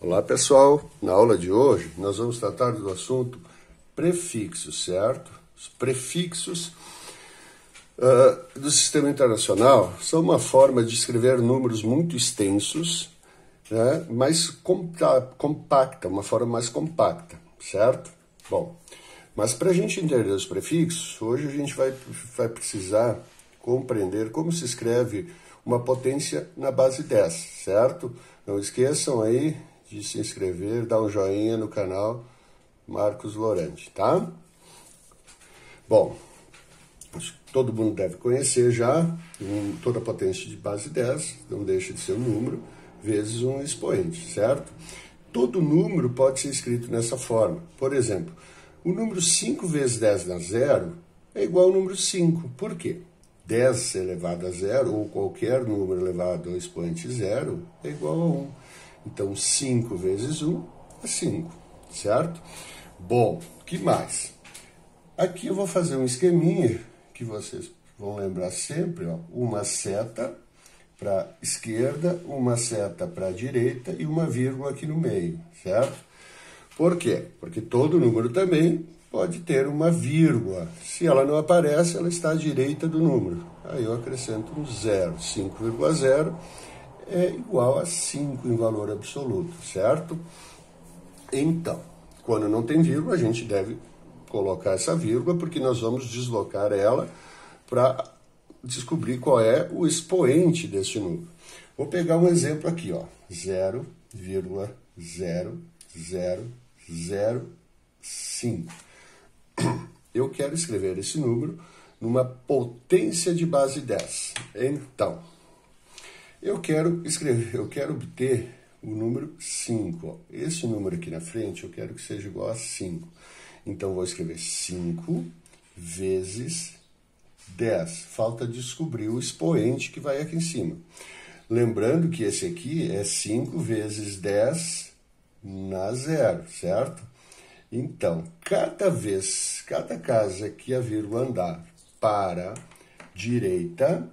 Olá pessoal, na aula de hoje nós vamos tratar do assunto prefixos, certo? Os prefixos do Sistema Internacional são uma forma de escrever números muito extensos, né, mais compacta, uma forma mais compacta, certo? Bom, mas para a gente entender os prefixos, hoje a gente vai precisar compreender como se escreve uma potência na base 10, certo? Não esqueçam aí de se inscrever, dar um joinha no canal Marcos Lorente, tá? Bom, acho que todo mundo deve conhecer já, toda potência de base 10 não deixa de ser um número vezes um expoente, certo? Todo número pode ser escrito nessa forma. Por exemplo, o número 5 vezes 10 na zero é igual ao número 5. Por quê? 10 elevado a zero, ou qualquer número elevado ao expoente zero, é igual a 1. Então, 5 vezes 1 é 5, certo? Bom, o que mais? Aqui eu vou fazer um esqueminha que vocês vão lembrar sempre, ó, uma seta para esquerda, uma seta para a direita e uma vírgula aqui no meio, certo? Por quê? Porque todo número também pode ter uma vírgula. Se ela não aparece, ela está à direita do número. Aí eu acrescento um zero. 5,0 é igual a 5 em valor absoluto, certo? Então, quando não tem vírgula, a gente deve colocar essa vírgula, porque nós vamos deslocar ela para descobrir qual é o expoente desse número. Vou pegar um exemplo aqui, ó, 0,0005. Eu quero escrever esse número numa potência de base 10. Então, eu quero obter o número 5. Ó. Esse número aqui na frente, eu quero que seja igual a 5. Então, vou escrever 5 vezes 10. Falta descobrir o expoente que vai aqui em cima. Lembrando que esse aqui é 5 vezes 10 na zero, certo? Então, cada casa que a vírgula andar para direita,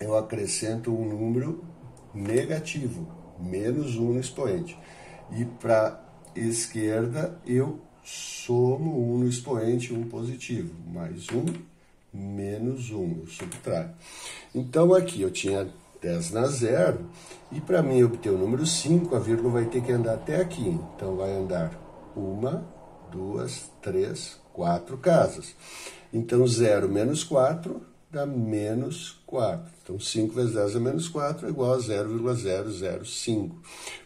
eu acrescento um número negativo, menos 1 no expoente. E para esquerda, eu somo 1 no expoente, 1 positivo, mais 1, menos 1, eu subtraio. Então, aqui eu tinha 10 na zero, e para mim obter o número 5, a vírgula vai ter que andar até aqui. Então, vai andar 1, 2, 3, 4 casas. Então, 0 menos 4 dá menos 4. Então, 5 vezes 10 é menos 4 é igual a 0,005.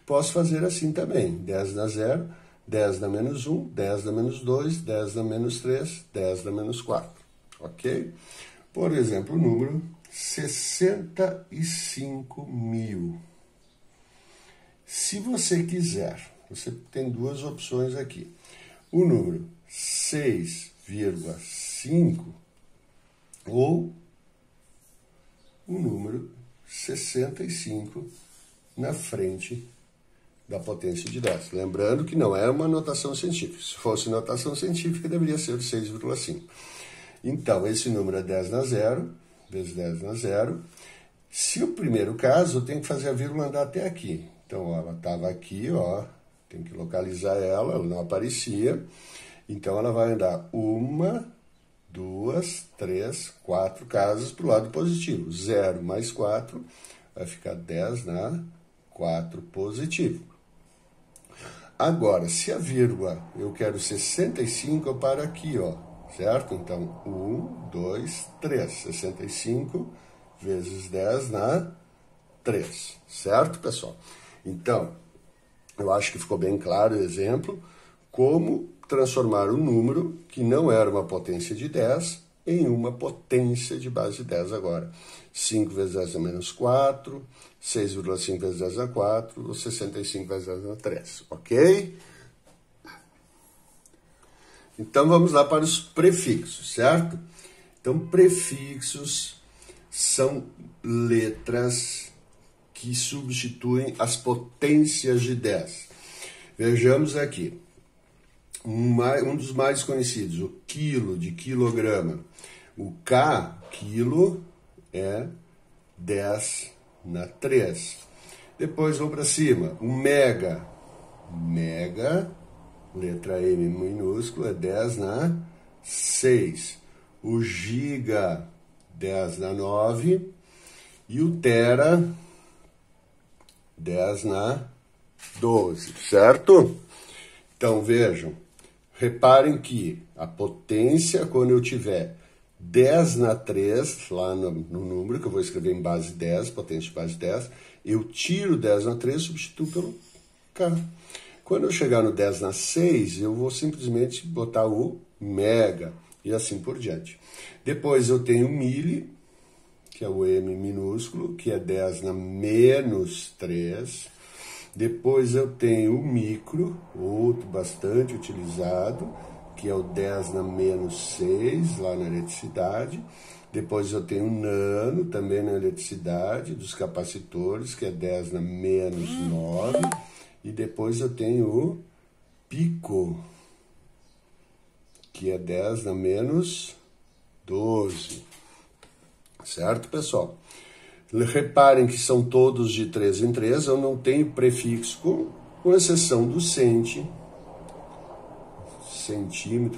Posso fazer assim também. 10 dá 0, 10 dá menos 1, 10 dá menos 2, 10 dá menos 3, 10 dá menos 4. Ok? Por exemplo, o número 65.000. Se você quiser, você tem duas opções aqui. O número 6,5 ou o número 65 na frente da potência de 10. Lembrando que não é uma notação científica. Se fosse notação científica, deveria ser o 6,5. Então, esse número é 10 na zero, vezes 10 na zero. Se o primeiro caso, eu tenho que fazer a vírgula andar até aqui. Então, ela estava aqui, ó, tem que localizar ela não aparecia. Então, ela vai andar 1, 2, 3, 4 casas para o lado positivo. 0 mais 4 vai ficar 10 na 4 positivo. Agora, se a vírgula eu quero 65, eu paro aqui, ó, certo? Então, 1, 2, 3. 65 vezes 10 na 3, certo, pessoal? Então, eu acho que ficou bem claro o exemplo, como transformar um número que não era uma potência de 10 em uma potência de base 10 agora. 5 vezes 10 é menos 4, 6,5 vezes 10 é 4, ou 65 vezes 10 é 3, ok? Então, vamos lá para os prefixos, certo? Então, prefixos são letras que substituem as potências de 10. Vejamos aqui. Um dos mais conhecidos, o quilo, de quilograma. O K, quilo, é 10 na 3. Depois vou para cima. O mega, mega, letra M minúscula, é 10 na 6. O giga, 10 na 9. E o tera, 10 na 12, certo? Então, vejam, reparem que a potência, quando eu tiver 10 na 3, lá no número, que eu vou escrever em base 10, potência de base 10, eu tiro 10 na 3 e substituo pelo K. Quando eu chegar no 10 na 6, eu vou simplesmente botar o mega, e assim por diante. Depois eu tenho o mili, que é o M minúsculo, que é 10 na menos 3. Depois eu tenho o micro, outro bastante utilizado, que é o 10 na menos 6, lá na eletricidade. Depois eu tenho o nano, também na eletricidade, dos capacitores, que é 10 na menos 9. E depois eu tenho o pico, que é 10 na menos 12. Certo, pessoal? Reparem que são todos de 3 em 3, eu não tenho prefixo, com exceção do centímetro,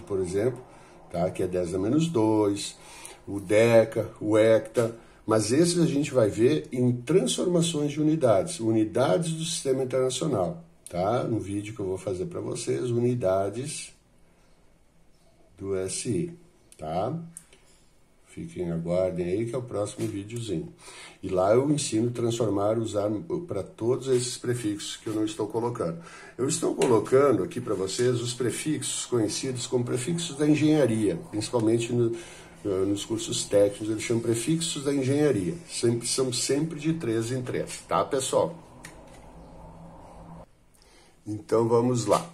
por exemplo, tá? Que é 10 a menos 2, o deca, o hecta, mas esses a gente vai ver em transformações de unidades do Sistema Internacional, tá? No vídeo que eu vou fazer para vocês, unidades do SI, tá? Fiquem, aguardem aí que é o próximo videozinho. E lá eu ensino a transformar, usar para todos esses prefixos que eu não estou colocando. Eu estou colocando aqui para vocês os prefixos conhecidos como prefixos da engenharia, principalmente nos cursos técnicos, eles chamam prefixos da engenharia. São sempre de 3 em 3, tá, pessoal? Então vamos lá.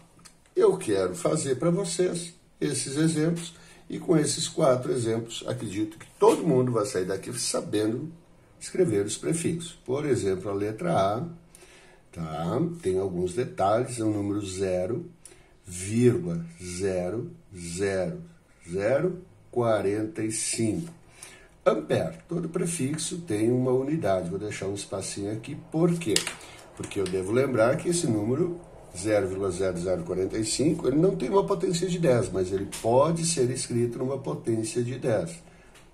Eu quero fazer para vocês esses exemplos. E com esses 4 exemplos, acredito que todo mundo vai sair daqui sabendo escrever os prefixos. Por exemplo, a letra A, tá? Tem alguns detalhes, é o número 0,00045. Ampere. Todo prefixo tem uma unidade. Vou deixar um espacinho aqui. Por quê? Porque eu devo lembrar que esse número 0,0045, ele não tem uma potência de 10, mas ele pode ser escrito numa potência de 10.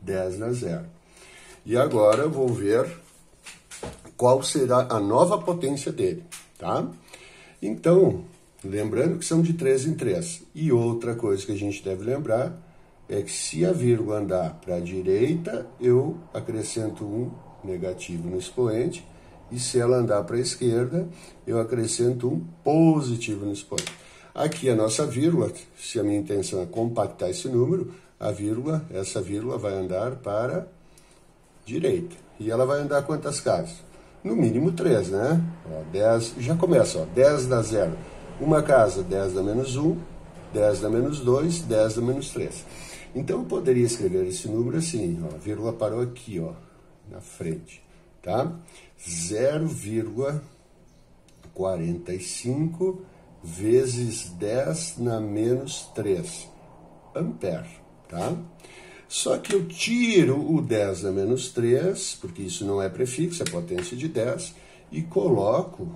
10 na 0. E agora eu vou ver qual será a nova potência dele, tá? Então, lembrando que são de 3 em 3. E outra coisa que a gente deve lembrar é que se a vírgula andar para a direita, eu acrescento um negativo no expoente. E se ela andar para a esquerda, eu acrescento um positivo no expoente. Aqui a nossa vírgula, se a minha intenção é compactar esse número, essa vírgula vai andar para a direita. E ela vai andar quantas casas? No mínimo 3, né? Ó, 10, já começa, ó, 10 dá 0. Uma casa, 10 dá menos 1, 10 dá menos 2, 10 dá menos 3. Então eu poderia escrever esse número assim, ó, a vírgula parou aqui, ó, na frente, tá? 0,45 vezes 10 na menos 3 ampere, tá? Só que eu tiro o 10 na menos 3, porque isso não é prefixo, é potência de 10, e coloco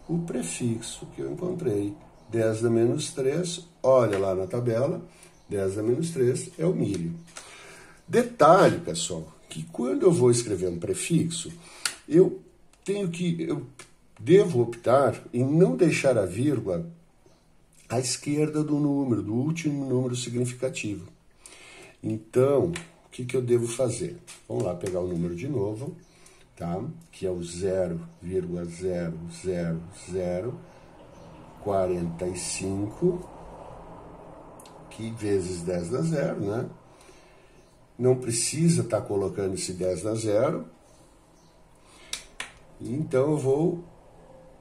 o prefixo que eu encontrei. 10 na menos 3, olha lá na tabela, 10 na menos 3 é o milho. Detalhe, pessoal, que quando eu vou escrever um prefixo, eu devo optar em não deixar a vírgula à esquerda do número, do último número significativo. Então, o que eu devo fazer? Vamos lá pegar o número de novo, tá? Que é o 0,00045, que vezes 10 dá 0, né? Não precisa estar colocando esse 10 na 0. Então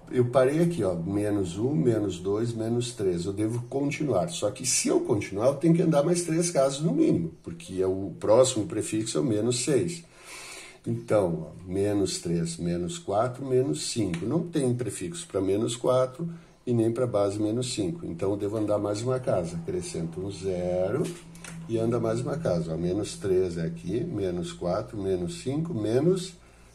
eu parei aqui, ó, menos 1, menos 2, menos 3. Eu devo continuar. Só que se eu continuar, eu tenho que andar mais 3 casas no mínimo, porque o próximo prefixo é o menos 6. Então, ó, menos 3, menos 4, menos 5. Não tem prefixo para menos 4 e nem para base menos 5. Então, eu devo andar mais uma casa. Acrescento um 0 e anda mais uma casa. Ó, menos 3 é aqui, menos 4, menos 5, menos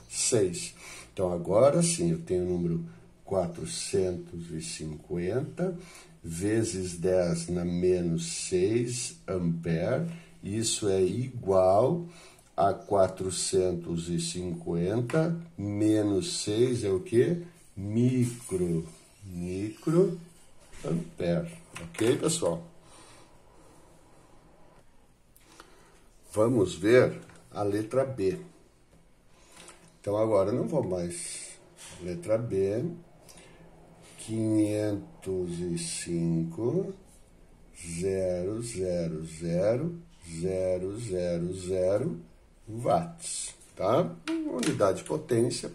6. Então, agora sim, eu tenho o número 450 vezes 10 na menos 6 ampere. Isso é igual a 450 menos 6 é o quê? Microampere. Ok, pessoal? Vamos ver a letra B. Então, agora não vou mais. Letra B, 505, 000 watts, tá? Unidade de potência.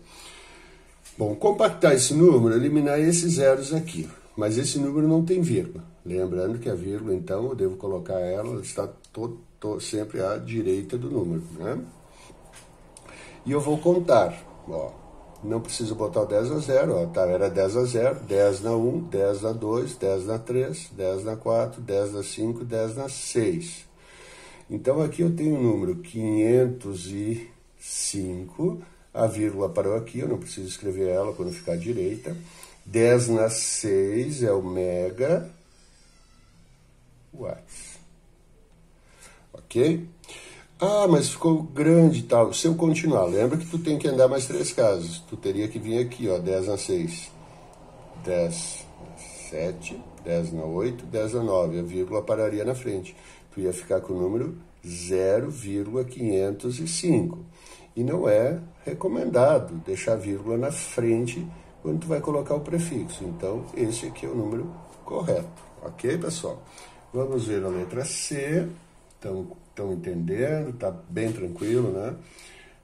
Bom, compactar esse número, eliminar esses zeros aqui. Mas esse número não tem vírgula. Lembrando que a vírgula, então, eu devo colocar ela está sempre à direita do número, né? E eu vou contar, ó. Não preciso botar o 10 a 0, ó, tá? Era 10 a 0, 10 na 1, 10 na 2, 10 na 3, 10 na 4, 10 na 5, 10 na 6. Então, aqui eu tenho o número 505, a vírgula parou aqui, eu não preciso escrever ela quando ficar à direita. 10 na 6 é o mega watts. Ok? Ah, mas ficou grande e tal. Se eu continuar, lembra que tu tem que andar mais 3 casas. Tu teria que vir aqui, ó, 10 na 6, 10 na 7, 10 na 8, 10 na 9. A vírgula pararia na frente. Tu ia ficar com o número 0,505. E não é recomendado deixar a vírgula na frente quando tu vai colocar o prefixo. Então, esse aqui é o número correto. Ok, pessoal? Vamos ver a letra C. Estão entendendo? Tá bem tranquilo, né?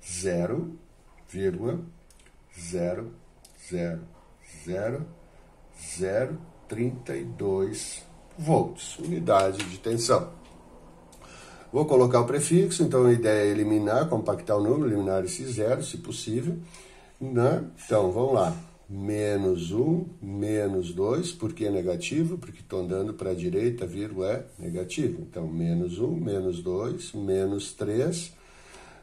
0,00032 volts, unidade de tensão. Vou colocar o prefixo, então a ideia é eliminar, compactar o número, eliminar esses zeros, se possível, né? Então, vamos lá. Menos 1, menos 2, por que é negativo? Porque estou andando para a direita, a vírgula é negativo. Então, menos 1, menos 2, menos 3,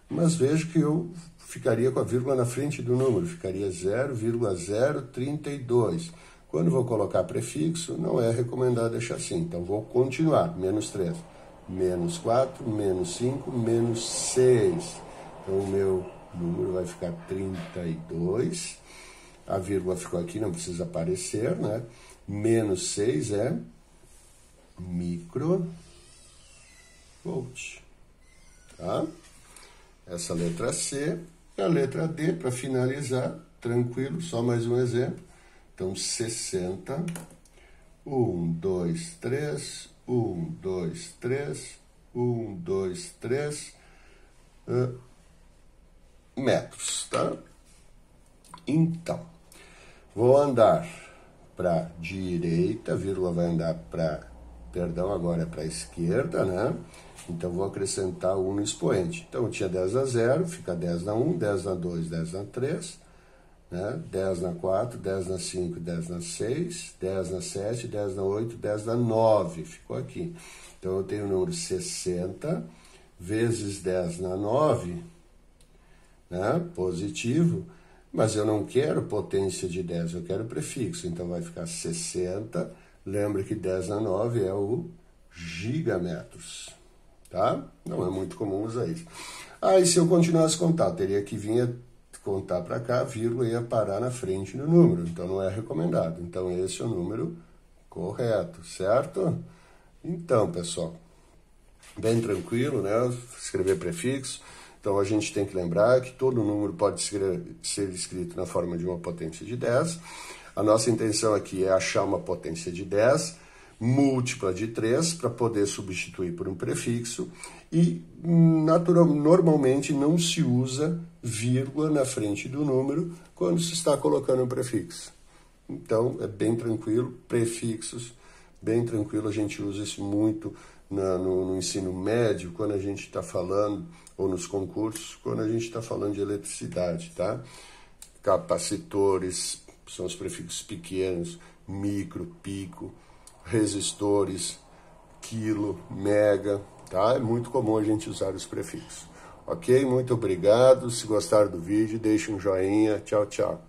mas vejo que eu ficaria com a vírgula na frente do número, ficaria 0,032. Quando vou colocar prefixo, não é recomendado deixar assim, então vou continuar, menos 3, menos 4, menos 5, menos 6. Então, o meu número vai ficar 32. A vírgula ficou aqui, não precisa aparecer, né? Menos 6 é microvolt, tá? Essa letra C. E a letra D, para finalizar, tranquilo, só mais um exemplo. Então, 60, 1, 2, 3, 1, 2, 3, 1, 2, 3 metros, tá? Então, vou andar para a direita, a vírgula vai andar para, perdão, agora é para a esquerda, né? Então, vou acrescentar 1 no expoente. Então, eu tinha 10 a 0, fica 10 na 1, 10 na 2, 10 na 3, né? 10 na 4, 10 na 5, 10 na 6, 10 na 7, 10 na 8, 10 na 9, ficou aqui. Então, eu tenho o número 60 vezes 10 na 9, né? Positivo. Mas eu não quero potência de 10, eu quero prefixo. Então, vai ficar 60. Lembra que 10 na 9 é o gigametros, tá? Não é muito comum usar isso. E se eu continuasse a contar, teria que vir contar para cá, a vírgula ia parar na frente do número. Então, não é recomendado. Então, esse é o número correto, certo? Então, pessoal, bem tranquilo, né? Escrever prefixo. Então, a gente tem que lembrar que todo número pode ser escrito na forma de uma potência de 10. A nossa intenção aqui é achar uma potência de 10, múltipla de 3, para poder substituir por um prefixo. E, normalmente, não se usa vírgula na frente do número quando se está colocando um prefixo. Então, é bem tranquilo, prefixos, bem tranquilo. A gente usa isso muito no ensino médio, quando a gente está falando, ou nos concursos, quando a gente está falando de eletricidade, tá? Capacitores, são os prefixos pequenos, micro, pico, resistores, quilo, mega, tá? É muito comum a gente usar os prefixos. Ok? Muito obrigado. Se gostaram do vídeo, deixe um joinha. Tchau, tchau.